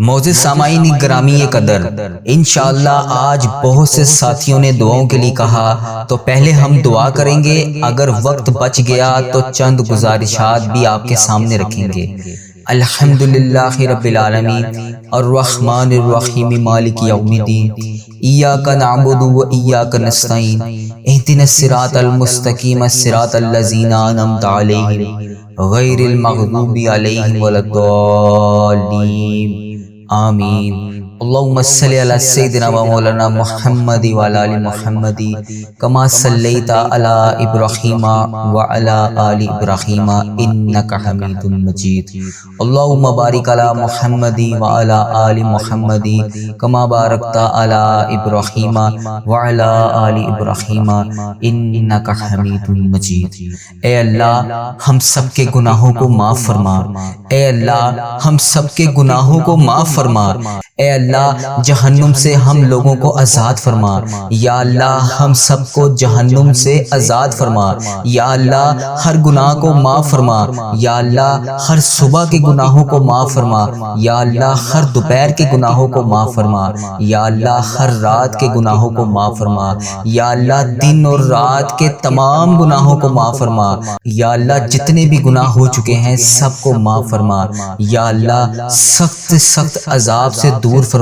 معزز سامعین گرامی قدر، انشاءاللہ آج بہت سے ساتھیوں نے دعاؤں کے لیے کہا، تو پہلے ہم دعا کریں گے، اگر وقت بچ گیا تو چند گزارشات بھی آپ کے سامنے رکھیں گے۔ الحمدللہ رب العالمین الرحمن الرحیم مالک یوم الدین، ایاک نعبد و ایاک نستعین، اہدنا الصراط المستقیم صراط الذین انعمت علیہم غیر المغضوب علیہم ولا الضالین، آمین۔ اللہم صلی علی سیدنا و مولانا محمد وعلی آل محمد کما صلیت علی ابراہیم وعلی آل ابراہیم انک حمید مجید۔ اللہم بارک علی محمد وعلی آل محمد کما بارکت علی ابراہیم وعلی آل ابراہیم انک حمید مجید۔ اے اللہ ہم سب کے گناہوں کو معاف فرما، اے اللہ ہم سب کے گناہوں کو معاف فرما، اے اللہ جہنم سے ہم لوگوں کو آزاد فرما، یا اللہ ہم سب کو جہنم سے آزاد فرما، یا اللہ ہر گناہ کو معاف فرما، یا اللہ ہر صبح کے گناہوں کو معاف فرما، یا اللہ ہر دوپہر کے گناہوں کو معاف فرما، یا اللہ ہر رات کے گناہوں کو معاف فرما، یا اللہ دن اور رات کے تمام گناہوں کو معاف فرما، یا اللہ جتنے بھی گناہ ہو چکے ہیں سب کو معاف فرما، یا اللہ سخت سخت عذاب سے دور فرما،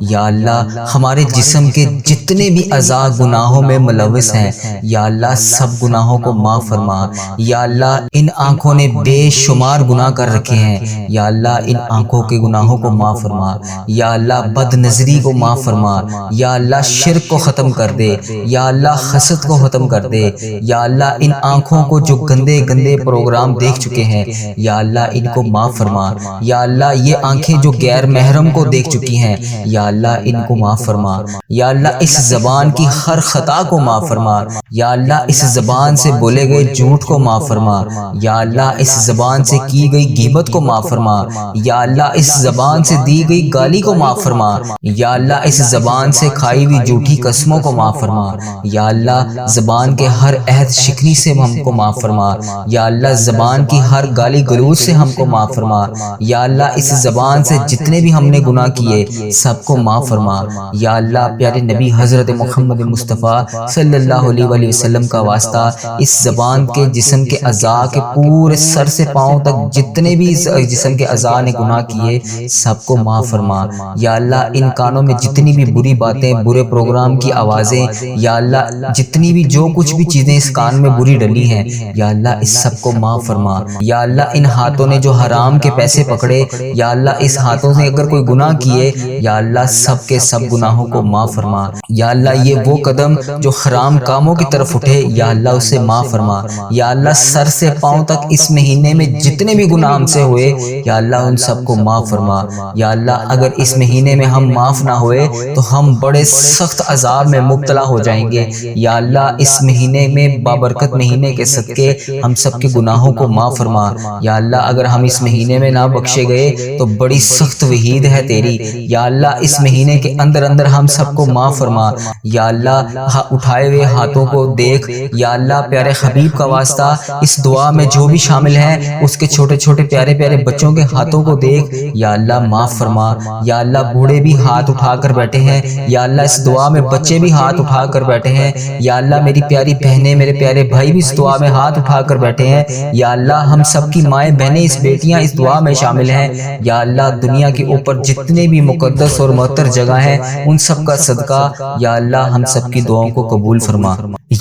یا اللہ ہمارے جسم کے جتنے بھی اعضاء گناہوں میں ملوث ہیں یا اللہ سب گناہوں کو معاف فرما، یا اللہ ان آنکھوں نے بے شمار گناہ کر رکھے ہیں، یا اللہ ان آنکھوں کے گناہوں کو معاف فرما، یا اللہ بد نظری کو معاف فرما، یا اللہ شرک کو ختم کر دے، یا اللہ حسد کو ختم کر دے، یا اللہ ان آنکھوں کو جو گندے گندے پروگرام دیکھ چکے ہیں یا اللہ ان کو معاف فرما، یا اللہ یہ آنکھیں جو غیر محرم کو دیکھ چکی ہیں یا اللہ ان کو معاف فرما، یا اللہ اس زبان کی ہر خطا کو معاف فرما، یا اللہ اس زبان سے بولے گئے جھوٹ کو معاف فرما، یا اللہ اس زبان سے کی گئی غیبت کو معاف فرما، یا اللہ اس زبان سے دی گئی گالی کو معاف فرما، یا اللہ اس زبان سے کھائی ہوئی جھوٹی قسموں کو معاف فرما، یا اللہ زبان کے ہر عہد شکنی سے ہم کو معاف فرما، یا اللہ زبان کی ہر گالی گلوچ سے ہم کو معاف فرما، یا اللہ اس زبان سے جتنے بھی ہم نے گناہ کیے سب کو معاف فرما، یا اللہ پیارے نبی حضرت محمد مصطفیٰ صلی اللہ علیہ وآلہ وسلم کا واسطہ اس زبان کے جسم کے اعضاء کے پورے سر سے پاؤں تک جتنے بھی جسم کے اعضاء نے گناہ کیے سب کو معاف فرما، یا اللہ ان کانوں میں جتنی بھی بری باتیں برے پروگرام کی آوازیں یا اللہ جتنی بھی جو کچھ بھی چیزیں اس کان میں بری ڈلی ہیں یا اللہ اس سب کو معاف فرما، یا اللہ ان ہاتھوں نے جو حرام کے پیسے پکڑے یا اللہ اس ہاتھوں سے اگر کوئی گناہ کیے یا اللہ سب کے سب گناہوں کو معاف فرما، یا اللہ یہ وہ قدم جو حرام کاموں کی طرف اٹھے یا اللہ اسے معاف فرما، یا اللہ سر سے پاؤں تک اس مہینے میں جتنے بھی گناہ ہم سے ہوئے یا اللہ ان سب کو معاف فرما، یا اللہ اگر اس مہینے میں ہم معاف نہ ہوئے تو ہم بڑے سخت عذاب میں مبتلا ہو جائیں گے، یا اللہ اس مہینے میں بابرکت مہینے کے صدقے ہم سب کے گناہوں کو معاف فرما، یا اللہ اگر ہم اس مہینے میں نہ بخشے گئے تو بڑی سخت وعید ہے تیری، یا اللہ اس مہینے کے اندر اندر ہم سب کو معاف فرما، یا اللہ اٹھائے ہوئے ہاتھوں کو دیکھ، یا اللہ پیارے حبیب کا واسطہ اس دعا میں جو بھی شامل ہیں اس کے چھوٹے چھوٹے پیارے پیارے بچوں کے ہاتھوں کو دیکھ، یا اللہ معاف فرما، یا اللہ بوڑھے بھی ہاتھ اٹھا کر بیٹھے ہیں، یا اللہ اس دعا میں بچے بھی ہاتھ اٹھا کر بیٹھے ہیں، یا اللہ میری پیاری بہنیں میرے پیارے بھائی بھی اس دعا میں ہاتھ اٹھا کر بیٹھے ہیں، یا اللہ ہم سب کی مائیں بہنیں اس بیٹیاں اس دعا میں شامل ہیں، یا اللہ دنیا کے اوپر جتنے بھی مقدس اور معطر جگہ ہیں ان سب کا صدقہ یا اللہ ہم سب کی دعاؤں کو قبول فرما،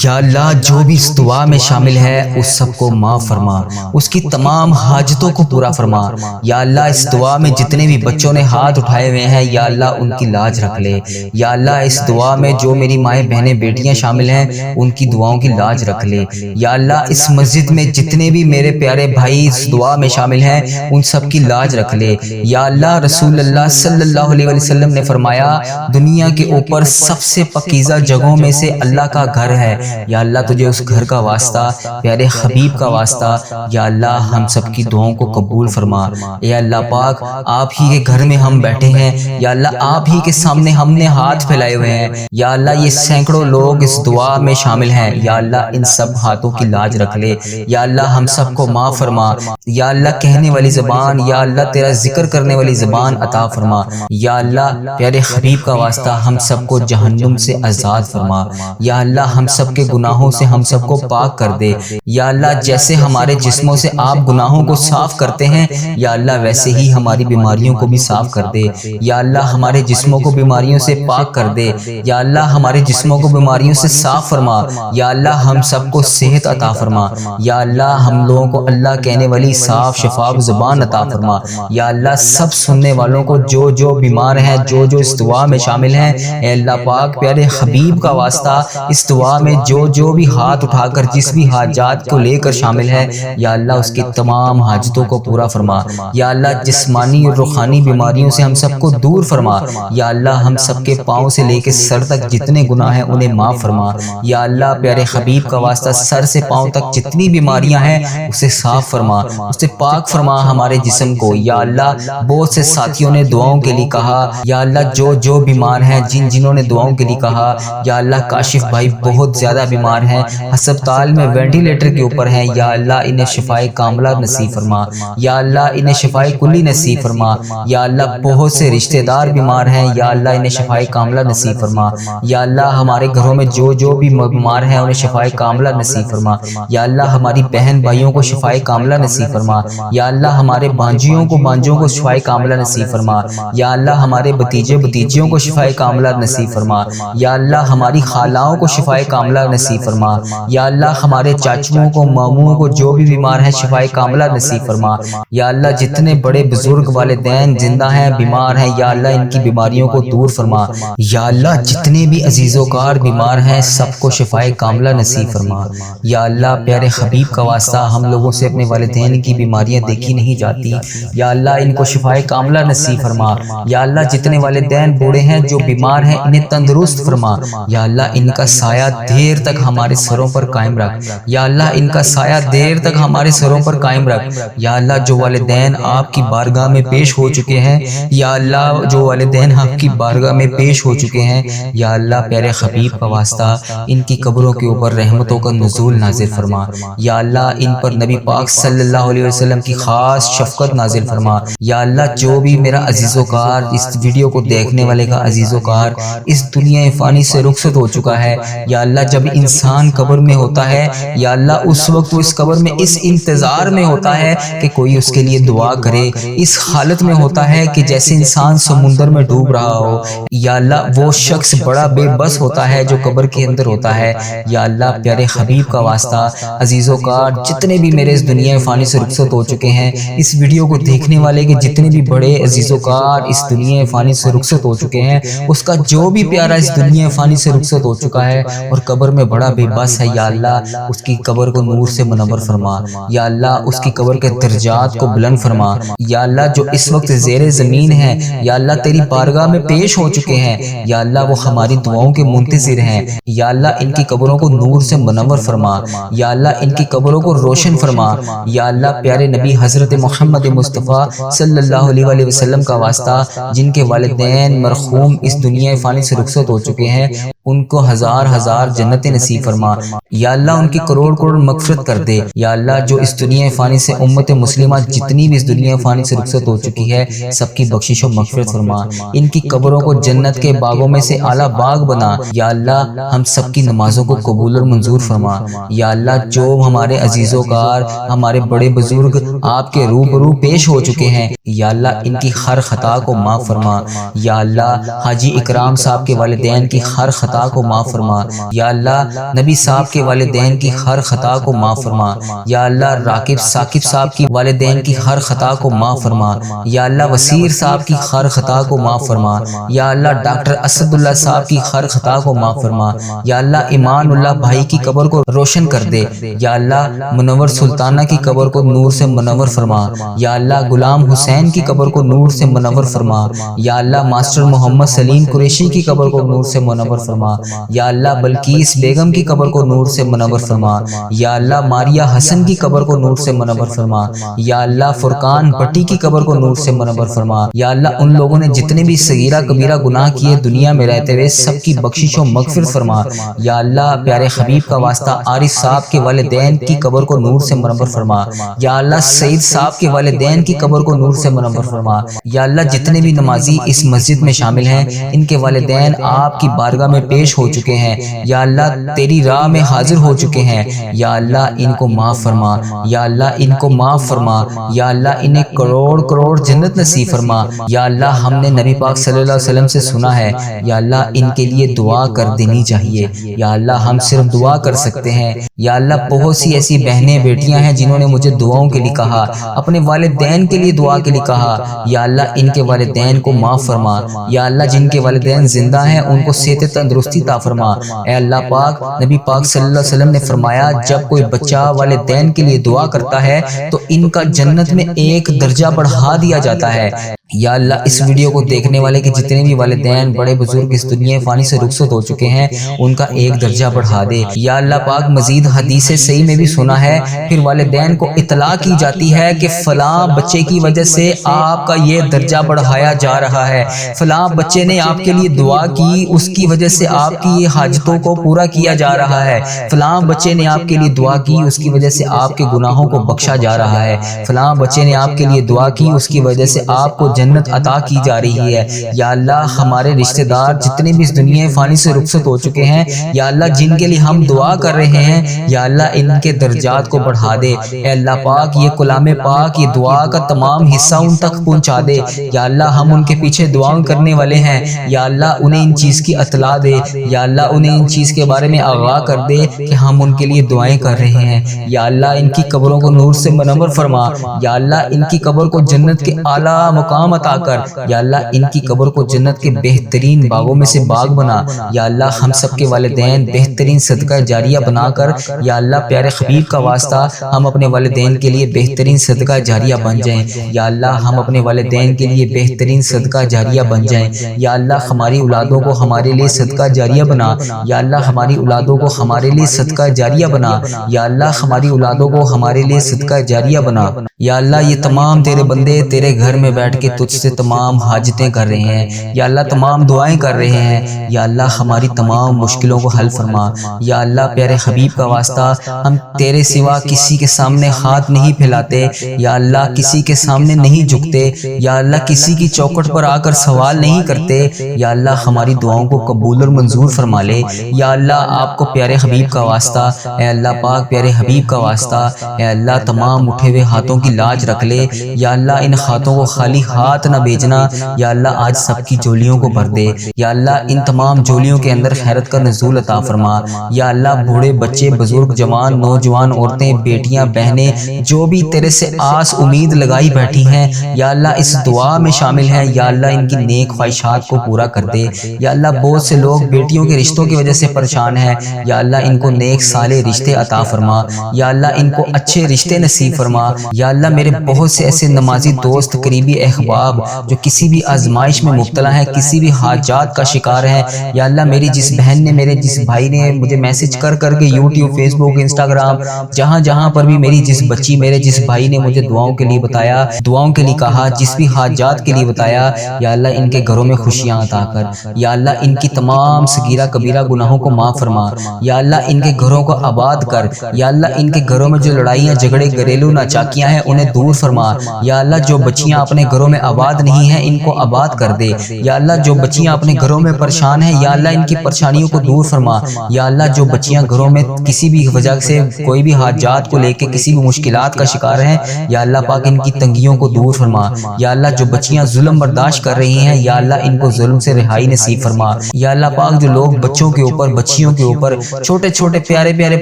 یا اللہ جو بھی اس دعا میں شامل ہے اس سب کو معاف فرما، اس کی تمام حاجتوں کو پورا فرما، یا اللہ اس دعا میں جتنے بھی بچوں نے ہاتھ اٹھائے ہوئے ہیں یا اللہ ان کی لاج رکھ لے، یا اللہ اس دعا میں جو میری مائیں بہنیں بیٹیاں شامل ہیں ان کی دعاؤں کی لاج رکھ لے، یا اللہ اس مسجد میں جتنے بھی میرے پیارے بھائی اس دعا میں شامل ہیں ان سب کی لاج رکھ لے، یا اللہ رسول اللہ صلی اللہ علیہ وسلم نے فرمایا دنیا کے اوپر سب سے پاکیزہ جگہوں میں سے اللہ کا گھر ہے، یا اللہ تجھے اس گھر کا واسطہ پیارے حبیب کا واسطہ یا اللہ ہم سب کی دعاؤں کو قبول فرما، اے اللہ پاک آپ ہی کے گھر میں ہم بیٹھے ہیں، یا اللہ آپ ہی کے سامنے ہم نے ہاتھ پھیلائے ہوئے ہیں، یا اللہ یہ سینکڑوں لوگ اس دعا میں شامل ہیں، یا اللہ ان سب ہاتھوں کی لاج رکھ لے، یا اللہ ہم سب کو معاف فرما، یا اللہ کہنے والی زبان یا اللہ تیرا ذکر کرنے والی زبان عطا فرما، یا اللہ پیارے حبیب کا واسطہ ہم سب کو جہنم سے آزاد فرما، یا اللہ ہم سب کے گناہوں سے ہم سب کو پاک کر دے، یا اللہ جیسے ہمارے جسموں سے آپ گناہوں کو صاف کرتے ہیں یا اللہ ویسے ہی ہماری بیماریوں کو بھی صاف کر دے، یا اللہ ہمارے جسموں کو بیماریوں سے پاک کر دے، یا اللہ ہمارے جسموں کو بیماریوں سے صاف فرما، یا اللہ ہم سب کو صحت عطا فرما، یا اللہ ہم لوگوں کو اللہ کہنے والی صاف شفاف زبان عطا فرما، یا اللہ سب سننے والوں کو جو جو بیمار ہیں، جو جو اس دعا میں شامل ہیں، اے اللہ پاک پیارے حبیب کا واسطہ اس دعا میں جو جو بھی ہاتھ اٹھا کر جس بھی حاجات کو لے کر شامل ہے یا اللہ اس کی تمام حاجتوں کو پورا فرما، یا اللہ جسمانی اور روحانی بیماریوں سے ہم سب کو دور فرما، یا اللہ ہم سب کے پاؤں سے لے کے سر تک جتنے گناہ ہیں انہیں معاف فرما، یا اللہ پیارے حبیب کا واسطہ سر سے پاؤں تک جتنی بیماریاں ہیں اسے صاف فرما، اسے پاک فرما ہمارے جسم کو، یا اللہ بہت سے ساتھیوں نے دعاؤں کے لیے کہا یا اللہ جو جو بیمار ہیں، جنہوں نے دعاؤں کے لیے کہا یا اللہ کاشف بھائی بہت زیادہ بیمار ہیں، ہسپتال میں وینٹیلیٹر کے اوپر ہیں، یا اللہ انہیں شفائے کاملہ نصیب فرما، یا اللہ انہیں شفائے کلی نصیب فرما، یا اللہ بہت سے رشتہ دار بیمار ہیں یا اللہ انہیں شفائے کاملہ نصیب فرما، یا اللہ ہمارے گھروں میں جو جو بھی بیمار ہیں انہیں شفائے کاملہ نصیب فرما، یا اللہ ہماری بہن بھائیوں کو شفائے کاملہ نصیب فرما، یا اللہ ہمارے بانجیوں کو شفائے کاملہ نصیب فرما، یا اللہ ہمارے بھتیجے بھتیجیوں کو شفائے کاملہ نصیب فرما، یا اللہ ہماری خالاؤں کو شفائے کاملہ نصیب فرما، یا اللہ ہمارے چاچوؤں کو ماموں کو جو بھی بیمار ہیں شفائے کاملہ نصیب فرما، یا اللہ جتنے بڑے بزرگ والدین زندہ ہیں بیمار ہیں یا اللہ ان کی بیماریوں کو دور فرما، یا اللہ جتنے بھی عزیز و کار بیمار ہیں سب کو شفائے کاملہ نصیب فرما، یا اللہ پیارے حبیب کا واسطہ ہم لوگوں سے اپنے والدین کی بیماریاں دیکھی نہیں جاتی، یا اللہ ان کو شفائے کاملہ نصیب فرما، یا اللہ جتنے والدین بوڑھے ہیں جو بیمار ہیں انہیں تندرست فرما، یا اللہ ان کا سایہ دیر تک ہمارے سروں پر قائم رکھ، یا اللہ ان کا سایہ دیر تک ہمارے سروں پر قائم رکھ، یا اللہ جو والدین آپ کی بارگاہ میں پیش ہو چکے ہیں، یا اللہ جو والدین آپ کی بارگاہ میں پیش ہو چکے ہیں یا اللہ پیارے حبیب کا واسطہ ان کی قبروں کے اوپر رحمتوں کا نزول نازل فرما، یا اللہ ان پر نبی پاک صلی اللہ علیہ وسلم کی خاص شفقت نازل فرما، یا اللہ جو بھی میرا عزیز و کار اس ویڈیو کو دیکھنے والے کا عزیز و کار اس دنیا فانی سے رخصت ہو چکا ہے، یا اللہ جب انسان قبر میں ہوتا ہے یا اللہ اس وقت وہ اس قبر میں اس انتظار میں ہوتا ہے کہ کوئی اس کے لیے دعا کرے، اس حالت میں ہوتا ہے کہ جیسے انسان سمندر میں ڈوب رہا ہو، یا اللہ وہ شخص بڑا بے بس ہوتا ہے جو قبر کے اندر ہوتا ہے، یا اللہ پیارے حبیب کا واسطہ عزیز و کار جتنے بھی میرے اس دنیا فانی سے رخصت ہو چکے ہیں، اس ویڈیو کو دیکھنے والے کے جتنے بھی بڑے عزیز و کار اس دنیا فانی سے رخصت ہو چکے ہیں، اس کا جو بھی پیارا اس دنیا فانی سے رخصت ہو چکا ہے اور قبر میں بڑا بے بس ہے، یا اللہ اس کی قبر کو نور سے منور فرما، یا اللہ اس کی قبر کے درجات کو بلند فرما، یا اللہ جو اس وقت زیر زمین ہے یا اللہ تیری بارگاہ میں پیش ہو چکے ہیں یا اللہ وہ ہماری دعاؤں کے منتظر ہیں، یا اللہ ان کی قبروں کو نور سے منور فرما، یا اللہ ان کی قبروں کو روشن فرما، یا اللہ پیارے نبی حضرت محمد مصطفیٰ صلی اللہ علیہ وسلم کا واسطہ جن کے والدین مرحوم اس دنیا فانی سے رخصت ہو چکے ہیں ان کو ہزار ہزار جنتیں نصیب فرما، یا اللہ ان کی کروڑ کروڑ مغفرت کر دے، یا اللہ جو اس دنیا فانی سے امت مسلمہ جتنی بھی اس دنیا فانی سے رخصت ہو چکی ہے سب کی بخشش و مغفرت فرما، ان کی قبروں کو جنت کے باغوں میں سے اعلیٰ باغ بنا، یا اللہ ہم سب کی نمازوں کو قبول اور منظور فرما، یا اللہ جو ہمارے عزیز و کار ہمارے بڑے بزرگ آپ کے روبرو پیش ہو چکے ہیں یا اللہ ان کی ہر خطا کو معاف فرما، یا اللہ حاجی اکرام صاحب کے والدین کی ہر خطا کو معاف فرما، یا اللہ نبی صاحب کے والدین کی ہر خطا کو معاف فرما، یا اللہ راکب ثاقب صاحب کی والدین کی ہر خطا کو معاف فرما، یا اللہ وسیر صاحب کی ہر خطا کو معاف فرما، یا اللہ ڈاکٹر اسد اللہ صاحب کی ہر خطا کو معاف فرما، یا اللہ ایمان اللہ بھائی کی قبر کو روشن کر دے، یا اللہ منور سلطانہ کی قبر کو نور سے منور فرما، یا اللہ غلام حسین کی قبر کو نور سے منور فرما، یا اللہ ماسٹر محمد سلیم قریشی کی قبر کو نور سے منور فرما، فرما، یا اللہ بلقیس بیگم کی قبر کو نور سے منور فرما، یا اللہ ماریہ حسن کی قبر کو نور سے منور فرما، یا اللہ فرقان بٹی کی قبر کو نور سے منور فرما، یا اللہ ان لوگوں نے جتنے بھی صغیرہ کبیرہ گناہ کیے دنیا میں رہتے ہوئے سب کی بخشش و مغفرت فرما، یا اللہ پیارے حبیب کا واسطہ عارف صاحب کے والدین کی قبر کو نور سے منور فرما، یا اللہ سعید صاحب کے والدین کی قبر کو نور سے منور فرما، یا اللہ جتنے بھی نمازی اس مسجد میں شامل ہیں ان کے والدین آپ کی بارگاہ میں پیش ہو چکے ہیں، یا اللہ تیری راہ میں حاضر ہو چکے ہیں، یا اللہ ان کو معاف فرما، یا اللہ ان کو معاف فرما، یا اللہ انہیں کروڑ کروڑ جنت نصیب فرما، یا اللہ ہم نے نبی پاک صلی اللہ علیہ وسلم سے سنا ہے یا اللہ ان کے لیے دعا کر دینی چاہیے، یا اللہ ہم صرف دعا کر سکتے ہیں، یا اللہ بہت سی ایسی بہنیں بیٹیاں ہیں جنہوں نے مجھے دعاؤں کے لیے کہا، اپنے والدین کے لیے دعا کے لیے کہا، یا اللہ ان کے والدین کو معاف فرما، یا اللہ جن کے والدین زندہ ہیں ان کو صحت تندرستی عطا فرما، اے اللہ پاک نبی پاک صلی اللہ علیہ وسلم نے فرمایا جب کوئی بچہ والدین کے لیے دعا کرتا ہے تو ان کا جنت میں ایک درجہ بڑھا دیا جاتا ہے، یا اللہ اس ویڈیو کو دیکھنے والے کے جتنے بھی والدین بڑے بزرگ اس دنیا فانی سے رخصت ہو چکے ہیں ان کا ایک درجہ بڑھا دے، یا اللہ پاک مزید حدیث صحیح میں بھی سنا ہے پھر والدین کو اطلاع کی جاتی ہے کہ فلاں بچے کی وجہ سے آپ کا یہ درجہ بڑھایا جا رہا ہے، فلاں بچے نے آپ کے لیے دعا کی اس کی وجہ سے آپ کی یہ حاجتوں کو پورا کیا جا رہا ہے، فلاں بچے نے آپ کے لیے دعا کی اس کی وجہ سے آپ کے گناہوں کو بخشا جا رہا ہے، فلاں بچے نے آپ کے لیے دعا کی اس کی وجہ سے آپ کو جنت عطا کی جا رہی ہے، یا اللہ ہمارے رشتہ دار جتنے بھی اس دنیا فانی سے رخصت ہو چکے ہیں یا اللہ جن کے لیے ہم دعا کر رہے ہیں یا اللہ ان کے درجات کو بڑھا دے، اے اللہ پاک یہ کلام پاک یہ دعا کا تمام حصہ ان تک پہنچا دے، یا اللہ ہم ان کے پیچھے دعاؤں کرنے والے ہیں، یا اللہ انہیں ان چیز کی اطلاع دے، یا اللہ انہیں ان چیز کے بارے میں آگاہ کر دے کہ ہم ان کے لیے دعائیں کر رہے ہیں، یا اللہ ان کی قبروں کو نور سے منور فرما، یا اللہ ان کی قبر کو جنت کے اعلیٰ مقام عطا کر، یا اللہ ان کی قبر کو جنت کے بہترین باغوں میں سے باغ بنا، یا اللہ ہم سب کے والدین بہترین صدقہ جاریہ بنا کر یا اللہ پیارے حبیب کا واسطہ ہم اپنے والدین کے لیے بہترین صدقہ جاریہ بن جائیں، یا اللہ ہم اپنے والدین کے لیے بہترین صدقہ جاریہ بن جائیں، یا اللہ ہماری اولادوں کو ہمارے لیے صدقہ جاریہ بنا، یا اللہ ہماری اولادوں کو ہمارے لیے صدقہ جاریہ بنا، یا اللہ ہماری اولادوں کو ہمارے لیے صدقہ جاریہ بنا، یا اللہ یہ تمام تیرے بندے تیرے گھر میں بیٹھ کے تجھ سے تمام حاجتیں کر رہے ہیں، یا اللہ تمام دعائیں کر رہے ہیں، یا اللہ ہماری تمام مشکلوں کو حل فرما، یا اللہ پیارے حبیب کا واسطہ ہم تیرے سوا کسی کے سامنے ہاتھ نہیں پھیلاتے، یا اللہ کسی کے سامنے نہیں جھکتے، یا اللہ کسی کی چوکھٹ پر آ کر سوال نہیں کرتے، یا اللہ ہماری دعاؤں کو قبول اور منظور فرما لے، یا اللہ آپ کو پیارے حبیب کا واسطہ اے اللہ پاک پیارے حبیب کا واسطہ اے اللہ تمام اٹھے ہوئے ہاتھوں کی لاج رکھ لے، یا اللہ ان ہاتھوں کو خالی ہاتھ نہ بھیجنا، یا اللہ آج سب کی جولیوں کو بھر دے، یا اللہ ان تمام جولیوں کے اندر خیرت کا نزول عطا فرما، یا اللہ بوڑھے بچے بزرگ جوان نوجوان عورتیں بیٹیاں بہنیں جو بھی تیرے سے آس امید لگائی بیٹھی ہیں یا اللہ اس دعا میں شامل ہیں، یا اللہ ان کی نیک خواہشات کو پورا کر دے، یا اللہ بہت سے لوگ بیٹیوں کے رشتوں کی وجہ سے پریشان ہیں، یا اللہ ان کو نیک صالح رشتے عطا فرما، یا اللہ ان کو اچھے رشتے نصیب فرما، یا اللہ میرے بہت سے ایسے نمازی دوست قریبی احباب جو کسی بھی آزمائش میں مبتلا ہیں کسی بھی حاجات کا شکار ہیں، یا اللہ میری جس بہن نے میرے جس بھائی نے مجھے میسج کر کے یوٹیوب فیس بک انسٹاگرام جہاں جہاں پر بھی میری جس بچی میرے جس بھائی نے مجھے دعاؤں کے لیے بتایا دعاؤں کے لیے کہا جس بھی حاجات کے لیے بتایا، یا اللہ ان کے گھروں میں خوشیاں عطا کر، یا اللہ ان کی تمام صغیرہ کبیرہ گناہوں کو معاف فرما، یا اللہ ان کے گھروں کو آباد کر، یا اللہ ان کے گھروں میں جو لڑائیاں جھگڑے گھریلو ناچاکیاں ہیں انہیں دور فرما، یا اللہ جو بچیاں اپنے گھروں میں آباد نہیں ہیں ان کو آباد کر دے، یا اللہ جو بچیاں اپنے گھروں میں پریشان ہیں یا اللہ ان کی پریشانیوں کو دور فرما، یا اللہ جو بچیاں گھروں میں کسی بھی وجہ سے کوئی بھی حاجات کو لے کے کسی بھی مشکلات کا شکار ہیں یا اللہ پاک ان کی تنگیوں کو دور فرما، یا اللہ جو بچیاں ظلم برداشت کر رہی ہیں یا اللہ ان کو ظلم سے رہائی نصیب فرما، یا اللہ پاک جو لوگ بچوں کے اوپر بچیوں کے اوپر چھوٹے چھوٹے پیارے پیارے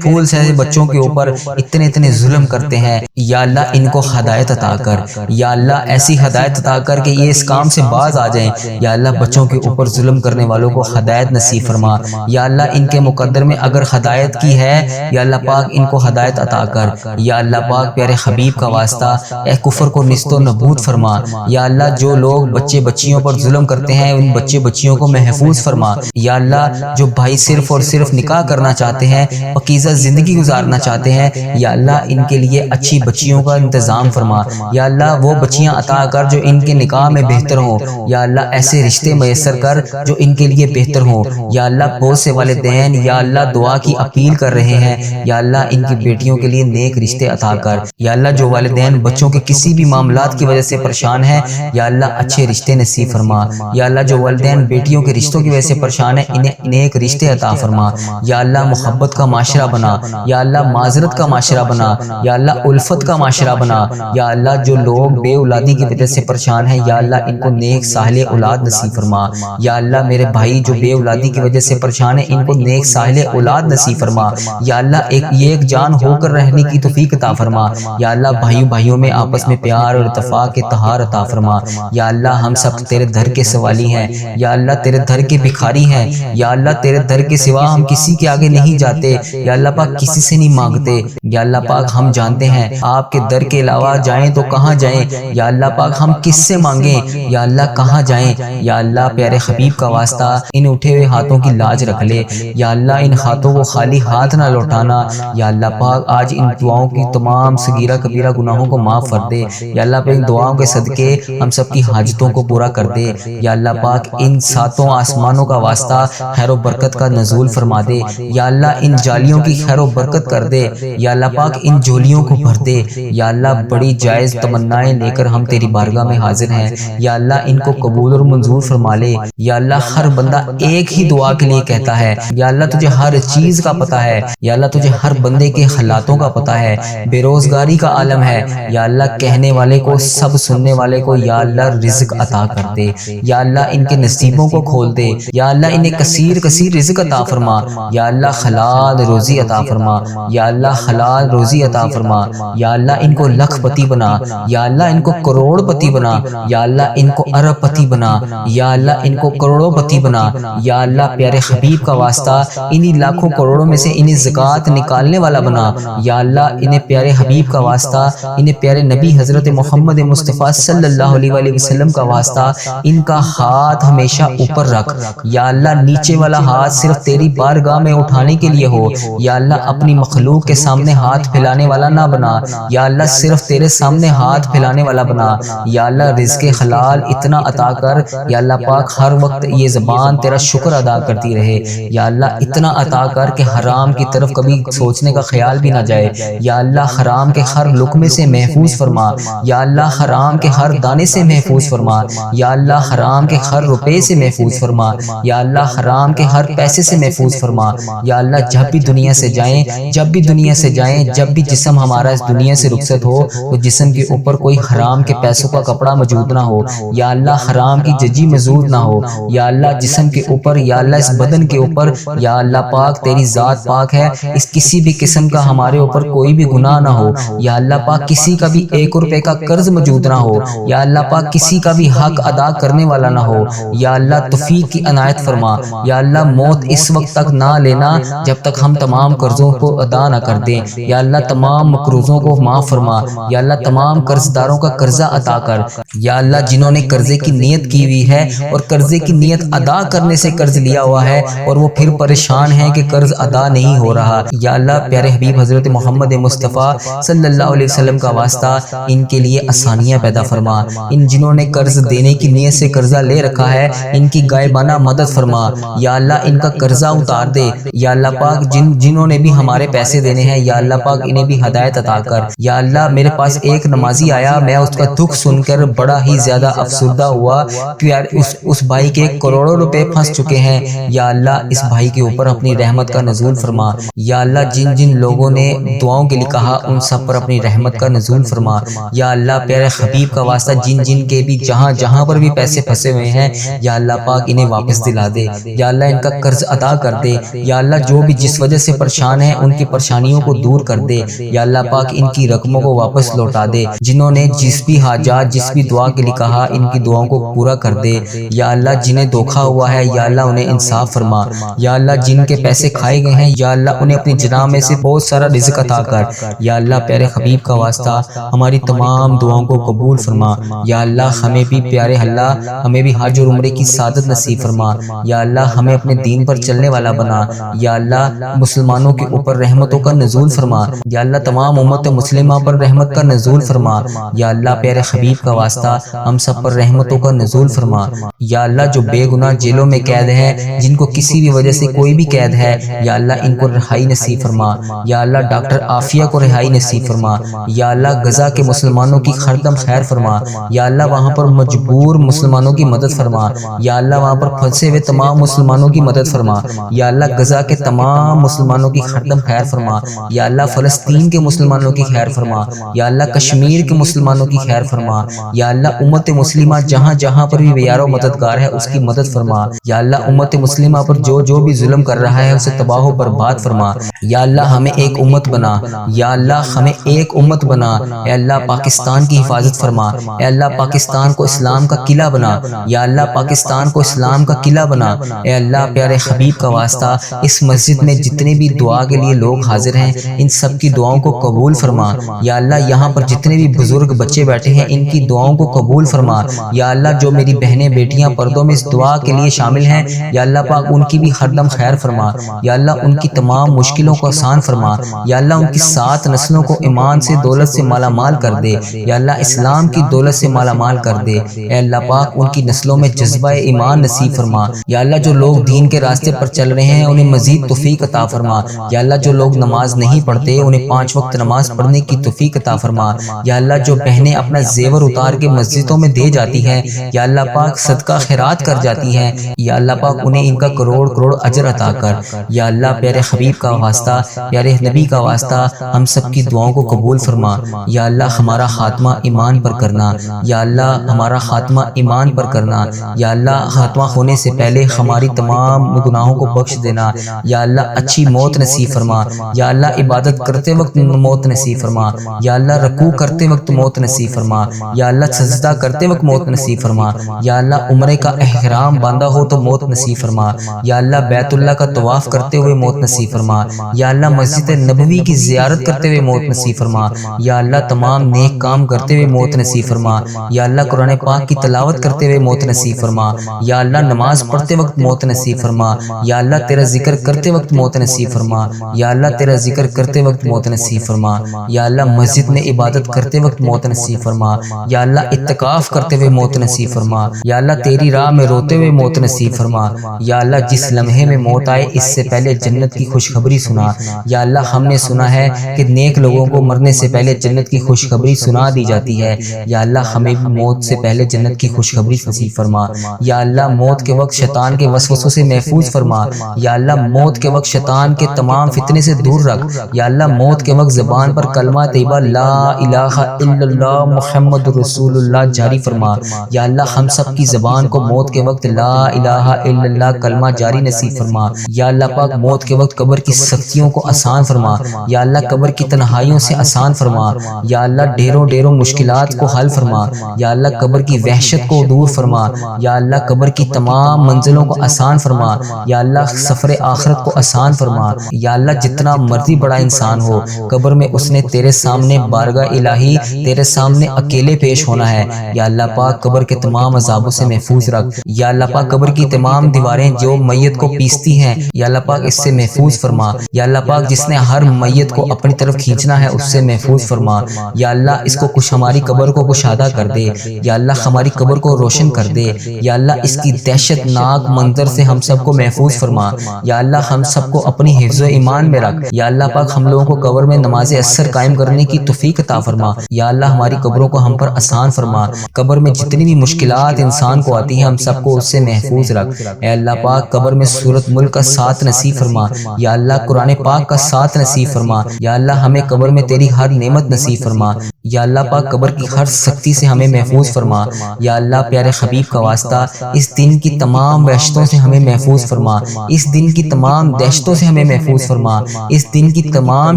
پھول سے بچوں کے اوپر اتنے ظلم کرتے ہیں یا اللہ ان ان کو ہدایت عطا کر، یا اللہ ایسی ہدایت عطا کر کہ یہ اس کام سے باز آ جائیں، یا اللہ بچوں کے اوپر ظلم کرنے والوں کو ہدایت نصیب فرما، یا اللہ ان کے مقدر میں اگر ہدایت کی ہے یا اللہ پاک ان کو ہدایت عطا کر، یا اللہ پاک پیارے حبیب کا واسطہ اے کفر کو نیست و نابود فرما، یا اللہ جو لوگ بچے بچیوں پر ظلم کرتے ہیں ان بچے بچیوں کو محفوظ فرما، یا اللہ جو بھائی صرف اور صرف نکاح کرنا چاہتے ہیں، پاکیزہ زندگی گزارنا چاہتے ہیں، یا اللہ ان کے لیے اچھی بچیوں کا انتظام فرما، یا اللہ وہ بچیاں عطا کر جو ان کے نکاح میں بہتر ہوں، یا اللہ ایسے رشتے میسر کر جو ان کے لیے بہتر ہوں، یا اللہ بہت سے والدین یا اللہ دعا کی اپیل کر رہے ہیں، یا اللہ ان کی بیٹیوں کے لیے نیک رشتے عطا کر، یا اللہ جو والدین بچوں کے کسی بھی معاملات کی وجہ سے پریشان ہیں یا اللہ اچھے رشتے نصیب فرما، یا اللہ جو والدین بیٹیوں کے رشتوں کی وجہ سے پریشان ہیں انہیں نیک رشتے عطا فرما، یا اللہ محبت کا معاشرہ بنا، یا اللہ معذرت کا معاشرہ بنا، یا اللہ الفت کا معاشرہ بنا، یا اللہ جو لوگ بے اولادی کی وجہ سے پریشان ہیں یا اللہ ان کو نیک صالح اولاد نصیب فرما، یا اللہ میرے بھائی جو بے اولادی کی وجہ سے پریشان ہیں ان کو نیک صالح اولاد نصیب فرما، یا اللہ ایک جان ہو کر رہنے کی توفیق عطا فرما، یا اللہ بھائیوں میں آپس میں پیار اور اتفاق کے تہار عطا فرما، یا اللہ ہم سب تیرے در کے سوالی ہیں، یا اللہ تیرے در کے بھکاری ہیں، یا اللہ تیرے در کے سوا ہم کسی کے آگے نہیں جاتے، یا اللہ پاک کسی سے نہیں مانگتے، یا اللہ پاک ہم جانتے ہیں آپ کے در کے علاوہ جائیں تو کہاں جائیں، یا اللہ پاک ہم کس سے مانگیں، یا اللہ کہاں جائیں، یا اللہ پیارے حبیب کا واسطہ ان اٹھے ہوئے ہاتھوں کی لاج رکھ لے، یا اللہ ان ہاتھوں کو خالی ہاتھ نہ لوٹانا، یا اللہ پاک آج ان دعاؤں کی تمام صغیرہ کبیرہ گناہوں کو معاف کر دے، یا اللہ پاک ان دعاؤں کے صدقے ہم سب کی حاجتوں کو پورا کر دے، یا اللہ پاک ان ساتوں آسمانوں کا واسطہ خیر و برکت کا نزول فرما دے، یا اللہ ان جالیوں کی خیر و برکت کر دے، یا اللہ پاک ان جولیوں کو بھر دے، یا اللہ بڑی جائز تمنائیں لے کر ہم تیری بارگاہ میں حاضر ہیں، یا اللہ ان کو قبول اور منظور فرما لے، یا اللہ ہر بندہ ایک ہی دعا کے لیے کہتا ہے، یا اللہ تجھے ہر چیز کا پتہ ہے، یا اللہ تجھے ہر بندے کے حالاتوں کا پتہ ہے، بے روزگاری کا عالم ہے، یا اللہ کہنے والے کو سب سننے والے کو یا اللہ رزق عطا کر دے، یا اللہ ان کے نصیبوں کو کھول دے، یا اللہ انہیں کثیر رزق عطا فرما، یا اللہ حلال روزی عطا فرما، یا اللہ حلال روزی عطا فرما، یا اللہ ان کو لکھ پتی بنا، یا اللہ ان کو کروڑ پتی بنا، یا اللہ ان کو ارب پتی بنا، یا اللہ ان کو کروڑوں پتی بنا، یا اللہ پیارے حبیب کا واسطہ انہی لاکھوں کروڑوں میں سے انہیں زکوٰۃ نکالنے والا بنا، یا اللہ انہیں پیارے حبیب کا واسطہ انہیں پیارے نبی حضرت محمد مصطفیٰ صلی اللہ علیہ وآلہ وسلم کا واسطہ ان کا ہاتھ ہمیشہ اوپر رکھ، یا اللہ نیچے والا ہاتھ صرف تیری بارگاہ میں اٹھانے کے لیے ہو، یا اللہ اپنی مخلوق کے سامنے ہاتھ پھیلانے والا نہ بنا، یا اللہ صرف تیرے سامنے ہاتھ پھیلانے والا بنا، یا اللہ رزق حلال اتنا عطا کر یا اللہ پاک ہر وقت یہ زبان تیرا شکر ادا کرتی رہے، یا اللہ اتنا عطا کر کہ حرام کی طرف کبھی سوچنے کا خیال بھی نہ جائے، یا اللہ حرام کے ہر لقمے سے محفوظ فرما، یا اللہ حرام کے ہر دانے سے محفوظ فرما، یا اللہ حرام کے ہر روپے سے محفوظ فرما، یا اللہ حرام کے ہر پیسے سے محفوظ فرما، یا اللہ جب بھی دنیا سے جائیں جب بھی جسم ہمارا اس دنیا سے رخصت ہو تو جسم کے اوپر کوئی حرام کے پیسوں کا کپڑا موجود نہ ہو، یا اللہ حرام کی ججی موجود نہ ہو، یا اللہ جسم کے اوپر یا اللہ اس بدن کے اوپر یا اللہ پاک تیری ذات پاک ہے، اس کسی بھی قسم کا ہمارے اوپر کوئی بھی گناہ نہ ہو، یا اللہ پاک کسی کا بھی 1 روپے کا قرض موجود نہ ہو، یا اللہ پاک کسی کا بھی حق ادا کرنے والا نہ ہو، یا اللہ توفیق کی عنایت فرما، یا اللہ موت اس وقت تک نہ لینا جب تک ہم تمام قرضوں کو ادا نہ کر دیں، یا اللہ تمام مقروضوں کو معاف فرما، یا اللہ تمام قرض داروں کا قرضہ عطا کر، یا اللہ جنہوں نے قرضے کی نیت کی ہوئی ہے اور قرضے کی نیت ادا کرنے سے قرض لیا ہوا ہے اور وہ پھر پریشان ہیں کہ قرض ادا نہیں ہو رہا، یا اللہ پیارے حبیب حضرت محمد مصطفیٰ صلی اللہ علیہ وسلم کا واسطہ ان کے لیے آسانیاں پیدا فرما، ان جنہوں نے قرض دینے کی نیت سے قرضہ لے رکھا ہے ان کی غائبانہ مدد فرما، یا اللہ ان کا قرضہ اتار دے، یا اللہ پاک جنہوں نے بھی ہمارے پیسے دینے ہیں یا اللہ پاک انہیں بھی ہدایت عطا کر، یا اللہ میرے پاس ایک نمازی آیا، میں اس کا دکھ سن کر بڑا ہی زیادہ افسردہ ہوا کہ یار اس بھائی کے کروڑوں روپے پھنس چکے ہیں، یا اللہ اس بھائی کے اوپر اپنی رحمت کا نزول فرما، یا اللہ جن لوگوں نے دعاؤں کے لیے کہا ان سب پر اپنی رحمت کا نزول فرما، یا اللہ پیارے حبیب کا واسطہ جن کے بھی جہاں پر بھی پیسے پھنسے ہوئے ہیں یا اللہ پاک انہیں واپس دلا دے، یا اللہ ان کا قرض ادا کر دے، یا اللہ جو بھی جس وجہ سے پریشان ہیں ان کی پریشانیوں کو دور کر دے، یا اللہ پاک ان کی رقموں کو کو واپس لوٹا دے، جنہوں نے جس بھی حاجات جس بھی دعا کے لیے کہا ان کی دعاؤں کو پورا کر دے۔ یا اللہ جنہیں دھوکا ہوا ہے یا اللہ انہیں انصاف فرما، یا اللہ جن کے پیسے کھائے گئے ہیں یا اللہ انہیں اپنی جناح میں سے بہت سارا رزق عطا کر۔ یا اللہ پیارے حبیب کا واسطہ ہماری تمام دعاؤں کو قبول فرما۔ یا اللہ ہمیں بھی پیارے اللہ ہمیں بھی حج اور عمرے کی سعادت نصیب فرما۔ یا اللہ ہمیں اپنے دین پر چلنے والا بنا۔ یا اللہ مسلمانوں کے اوپر رحمتوں کا نزول فرما۔ یا اللہ تمام امت مسلمہ پر رحمت کا نزول فرما۔ یا اللہ پیارے حبیب کا واسطہ ہم سب پر رحمتوں کا نزول فرما۔ یا اللہ جو بے گناہ جیلوں میں قید ہیں، جن کو کسی بھی وجہ سے کوئی بھی قید ہے، یا اللہ ان کو رہائی نصیب فرما۔ یا اللہ ڈاکٹر عافیہ کو رہائی نصیب فرما۔ یا اللہ غزہ کے مسلمانوں کی خردم خیر فرما۔ یا اللہ وہاں پر مجبور مسلمانوں کی مدد فرما۔ یا اللہ وہاں پر پھنسے ہوئے تمام مسلمانوں کی مدد فرما۔ یا اللہ غزہ کے تمام مسلمانوں کی خردم خیر فرما۔ یا اللہ فلسطین کے مسلمانوں کی خیر فرما۔ یا اللہ کشمیر کے مسلمانوں کی خیر فرما۔ یا اللہ امت مسلمہ جہاں جہاں پر بھی بیار و مددگار ہے اس کی مدد فرما۔ یا اللہ امت مسلمہ پر جو بھی ظلم کر رہا ہے اسے تباہ و برباد فرما۔ یا اللہ ہمیں ایک امت بنا۔ یا اللہ ہمیں ایک امت بنا۔ اے اللہ پاکستان کی حفاظت فرما۔ اے اللہ پاکستان کو اسلام کا قلعہ بنا۔ یا اللہ پاکستان کو اسلام کا قلعہ بنا۔ اے اللہ پیارے حبیب کا واسطہ اس مسجد میں جتنے بھی دعا کے لیے لوگ حاضر ہیں ان سب کی دعاؤں کو قبول فرما۔ یا اللہ یہاں پر جتنے بھی بزرگ بچے بیٹھے ہیں ان کی دعاؤں کو قبول فرما۔ یا اللہ جو میری بہنیں بیٹیاں پردوں میں اس دعا کے لیے شامل ہیں یا اللہ پاک ان کی بھی ہردم خیر فرما۔ یا اللہ ان کی تمام مشکلوں کو آسان فرما۔ یا اللہ ان کی 7 نسلوں کو ایمان سے دولت سے مالا مال کر دے۔ یا اللہ اسلام کی دولت سے مالا مال کر دے۔ اے اللہ پاک ان کی نسلوں میں جذبہ ایمان نصیب فرما۔ یا اللہ جو لوگ دین کے راستے پر چل رہے ہیں انہیں مزید توفیق عطا فرما۔ یا اللہ جو لوگ نماز نہیں پڑھتے انہیں 5 وقت نماز پڑھنے کی توفیق عطا فرما۔ یا اللہ جو بہنیں اپنا زیور اتار کے مسجدوں میں دے جاتی ہیں یا اللہ پاک صدقہ خیرات کر جاتی ہیں یا اللہ پاک انہیں ان کا کروڑ کروڑ اجر عطا کر۔ یا اللہ پیارے حبیب کا واسطہ پیارے نبی کا واسطہ ہم سب کی دعاؤں کو قبول فرما۔ یا اللہ ہمارا خاتمہ ایمان پر کرنا۔ یا اللہ ہمارا خاتمہ ایمان پر کرنا۔ یا اللہ خاتمہ ہونے سے پہلے ہماری تمام گناہوں کو بخش دینا۔ یا اللہ اچھی موت نصیب فرما۔ یا اللہ عبادت کرتے وقت موت نصیب فرما۔ یا اللہ رکوع کرتے وقت موت نصیب فرما۔ یا اللہ سجدہ کرتے وقت موت نصیب فرما۔ یا اللہ عمرے کا احرام باندھا ہو تو موت نصیب فرما۔ یا اللہ بیت اللہ کا طواف کرتے ہوئے موت نصیب فرما۔ یا اللہ مسجد نبوی کی زیارت کرتے ہوئے موت نصیب فرما۔ یا اللہ تمام نیک کام کرتے ہوئے موت نصیب فرما۔ یا اللہ قرآن پاک کی تلاوت کرتے ہوئے موت نصیب فرما۔ یا اللہ نماز پڑھتے وقت موت نصیب فرما۔ یا اللہ تیرا ذکر کرتے وقت موت نصیب فرما۔ یا اللہ تیرا ذکر کرتے وقت موت نصیب فرما۔ یا اللہ مسجد میں عبادت کرتے وقت موت نصیب فرما۔ یا اللہ اعتکاف کرتے ہوئے موت نصیب فرما۔ یا اللہ تیری راہ میں روتے ہوئے موت نصیب فرما۔ یا اللہ جس لمحے میں موت آئے اس سے پہلے جنت کی خوشخبری سنا۔ یا اللہ ہم نے سنا ہے کہ نیک لوگوں کو مرنے سے پہلے جنت کی خوشخبری سنا دی جاتی ہے۔ یا اللہ ہمیں بھی موت سے پہلے جنت کی خوشخبری نصیب فرما۔ یا اللہ موت کے وقت شیطان کے وسوسوں سے محفوظ فرما۔ یا اللہ موت کے وقت شیطان کے تمام فتنے سے دور رکھ۔ یا اللہ موت کے وقت زبان پر کلمہ طیبہ لا الہ الا اللہ محمد رسول اللہ جاری فرما۔ یا اللہ ہم سب کی زبان کو موت کے وقت لا الہ الا اللہ کلمہ جاری نصیب فرما۔ یا اللہ پاک موت کے وقت قبر کی سختیوں کو آسان فرما۔ یا اللہ قبر کی تنہائیوں سے آسان فرما۔ یا اللہ ڈھیروں ڈھیروں مشکلات کو حل فرما۔ یا اللہ قبر کی وحشت کو دور فرما۔ یا اللہ قبر کی تمام منزلوں کو آسان فرما۔ یا اللہ سفر آخرت کو آسان فرما۔ یا اللہ جتنا مرضی بڑا انسان ہو قبر میں اس نے تیرے سامنے بارگاہ الہی تیرے سامنے اکیلے پیش ہونا ہے۔ یا اللہ پاک قبر کے تمام عذابوں سے محفوظ رکھ۔ یا اللہ پاک قبر کی تمام دیواریں جو میت کو پیستی ہیں یا اللہ پاک اس سے محفوظ فرما۔ یا اللہ پاک جس نے ہر میت کو اپنی طرف کھینچنا ہے اس سے محفوظ فرما۔ یا اللہ اس کو کچھ ہماری قبر کو کشادہ کر دے۔ یا اللہ ہماری قبر کو روشن کر دے۔ یا اللہ اس کی دہشت ناک منظر سے ہم سب کو محفوظ فرما۔ یا اللہ ہم سب کو اپنی حفظ و ایمان میں رکھ۔ یا اللہ پاک ہم لوگوں کو قبر میں نماز اثر قائم کرنے کی توفیق عطا فرما۔ یا اللہ ہماری قبروں کو ہم پر آسان فرما۔ قبر میں جتنی بھی مشکلات انسان کو آتی ہیں ہم سب کو اس سے محفوظ رکھ۔ اے اللہ پاک قبر میں سورۃ ملک کا ساتھ نصیب فرما۔ یا اللہ قرآن پاک کا ساتھ نصیب فرما۔ یا اللہ ہمیں قبر میں تیری ہر نعمت نصیب فرما۔ یا اللہ پاک قبر کی ہر سختی سے ہمیں محفوظ فرما۔ یا اللہ پیارے حبیب کا واسطہ اس دن کی تمام وحشتوں سے ہمیں محفوظ فرما، اس دن کی تمام دہشتوں سے ہمیں محفوظ فرما، اس دن کی تمام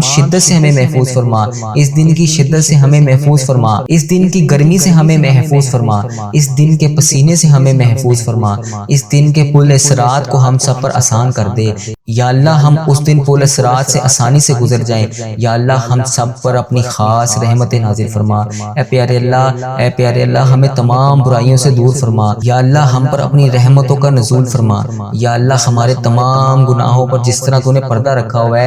شدت سے ہمیں محفوظ فرما، اس دن کی شدت سے ہمیں محفوظ فرما، اس دن کی گرمی سے ہمیں محفوظ فرما، اس دن کے پسینے سے ہمیں محفوظ فرما، اس دن کے پل صراط کو ہم سب پر آسان کر دے۔ یا اللہ ہم اس دن پل صراط سے آسانی سے گزر جائیں۔ یا اللہ ہم سب پر اپنی خاص رحمت نازل فرما۔ اے پیارے اللہ ہمیں تمام برائیوں سے دور فرما۔ یا اللہ ہم پر اپنی رحمتوں کا نزول فرما۔ یا اللہ ہمارے تمام گناہوں پر جس طرح تو نے پردہ رکھا ہوا ہے